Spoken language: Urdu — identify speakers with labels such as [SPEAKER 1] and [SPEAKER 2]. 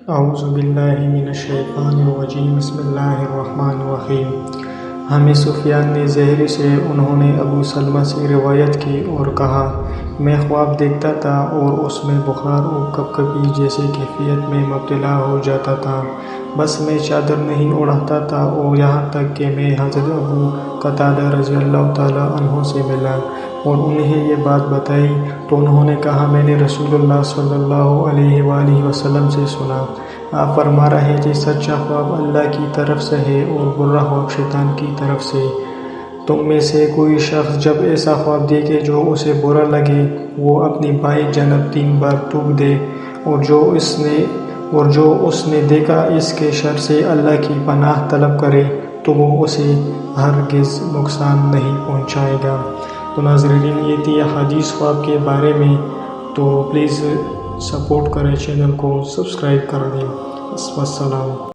[SPEAKER 1] اعوذ باللہ من الشیطان الرجیم بسم اللہ الرحمن الرحیم۔ ہمیں سفیان نے زہری سے انہوں نے ابو سلمہ سے روایت کی اور کہا، میں خواب دیکھتا تھا اور اس میں بخار اور کپکپی جیسی کیفیت میں مبتلا ہو جاتا تھا۔ بس میں چادر نہیں اڑاتا تھا اور یہاں تک کہ میں حضرت ابو قتادہ رضی اللہ تعالیٰ عنہ سے ملا اور انہیں یہ بات بتائی تو انہوں نے کہا، میں نے رسول اللہ صلی اللہ علیہ وآلہ وسلم سے سنا، آپ فرما رہے تھے سچا خواب اللہ کی طرف سے ہے اور برا خواب شیطان کی طرف سے۔ تم میں سے کوئی شخص جب ایسا خواب دیکھے جو اسے برا لگے وہ اپنی بائیں جانب 3 بار تھوک دے اور جو اس نے دیکھا اس کے شر سے اللہ کی پناہ طلب کرے تو وہ اسے ہرگز نقصان نہیں پہنچائے گا۔ تو ناظرین، یہ تھی حدیث خواب کے بارے میں، تو پلیز سپورٹ کریں، چینل کو سبسکرائب کر دیں۔ السلام۔